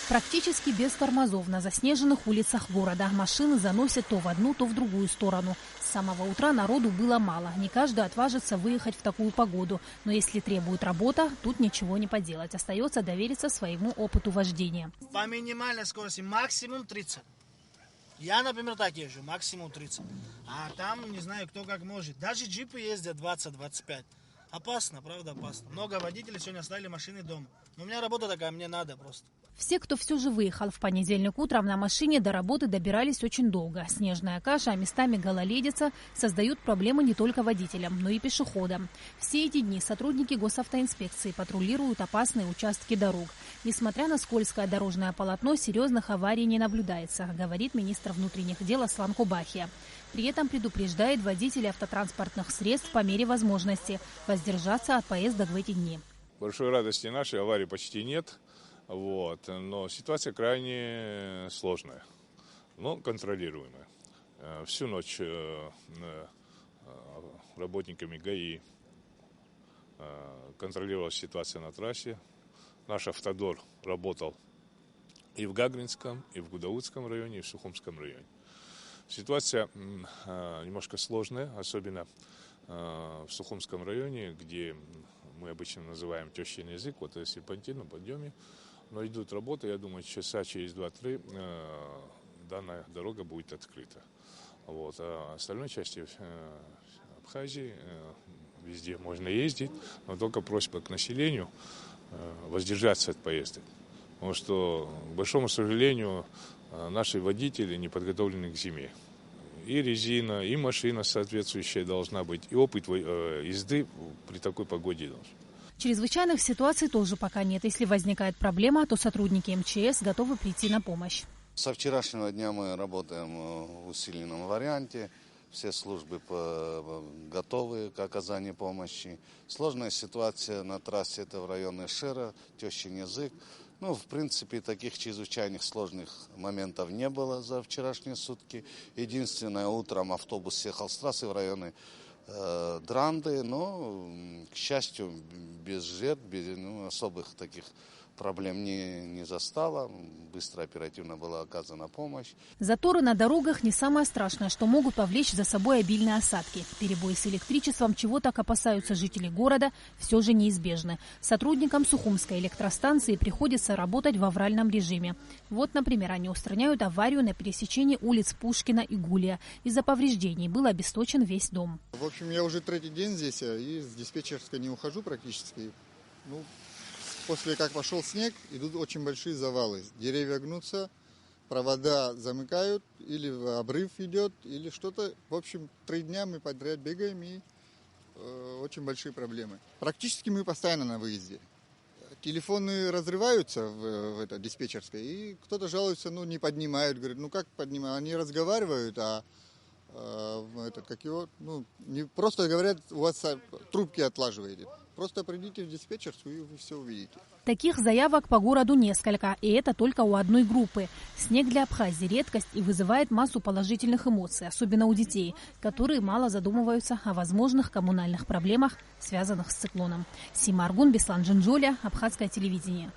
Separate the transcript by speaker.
Speaker 1: Практически без тормозов на заснеженных улицах города. Машины заносят то в одну, то в другую сторону. С самого утра народу было мало. Не каждый отважится выехать в такую погоду. Но если требует работа, тут ничего не поделать. Остается довериться своему опыту вождения.
Speaker 2: По минимальной скорости максимум 30. Я, например, так езжу, максимум 30. А там, не знаю, кто как может. Даже джипы ездят 20-25. Опасно, правда опасно. Много водителей сегодня оставили машины дома. Но у меня работа такая, мне надо просто.
Speaker 1: Все, кто все же выехал в понедельник утром на машине, до работы добирались очень долго. Снежная каша, а местами гололедица создают проблемы не только водителям, но и пешеходам. Все эти дни сотрудники госавтоинспекции патрулируют опасные участки дорог. Несмотря на скользкое дорожное полотно, серьезных аварий не наблюдается, говорит министр внутренних дел Аслан Кубахия. При этом предупреждает водителей автотранспортных средств по мере возможности воздержаться от поездок в эти дни.
Speaker 3: Большой радости нашей аварий почти нет. Но ситуация крайне сложная, но контролируемая. Всю ночь работниками ГАИ контролировалась ситуация на трассе. Наш автодор работал и в Гагринском, и в Гудаутском районе, и в Сухумском районе. Ситуация немножко сложная, особенно в Сухумском районе, где мы обычно называем тещин язык, вот если пойти на подъеме. Но идут работы, я думаю, часа через 2-3 данная дорога будет открыта. А остальной части Абхазии везде можно ездить, но только просьба к населению воздержаться от поездок. Потому что, к большому сожалению, наши водители не подготовлены к зиме. И резина, и машина соответствующая должна быть, и опыт езды при такой погоде должен.
Speaker 1: Чрезвычайных ситуаций тоже пока нет. Если возникает проблема, то сотрудники МЧС готовы прийти на помощь.
Speaker 4: Со вчерашнего дня мы работаем в усиленном варианте. Все службы готовы к оказанию помощи. Сложная ситуация на трассе – это в районе Шера, тещин язык. В принципе, таких чрезвычайных сложных моментов не было за вчерашние сутки. Единственное, утром автобус съехал с трассы в районе Дранды, но, к счастью, без жертв, без особых таких проблем не застало. Быстро, оперативно была оказана помощь.
Speaker 1: Заторы на дорогах не самое страшное, что могут повлечь за собой обильные осадки. Перебои с электричеством, чего так опасаются жители города, все же неизбежны. Сотрудникам Сухумской электростанции приходится работать в авральном режиме. Например, они устраняют аварию на пересечении улиц Пушкина и Гулия. Из-за повреждений был обесточен весь дом.
Speaker 5: В общем, я уже третий день здесь, и с диспетчерской не ухожу практически. После как пошел снег, идут очень большие завалы. Деревья гнутся, провода замыкают, или обрыв идет, или что-то. В общем, 3 дня мы подряд бегаем, и очень большие проблемы. Практически мы постоянно на выезде. Телефоны разрываются в диспетчерской, и кто-то жалуется, не поднимают. Говорит, как поднимают? Они разговаривают, не просто говорят, у вас трубки отлаживаете. Просто придите в диспетчерскую, и вы все увидите.
Speaker 1: Таких заявок по городу несколько, и это только у одной группы. Снег для Абхазии – редкость и вызывает массу положительных эмоций, особенно у детей, которые мало задумываются о возможных коммунальных проблемах, связанных с циклоном. Сима Аргун, Беслан Джинджоля, Абхазское телевидение.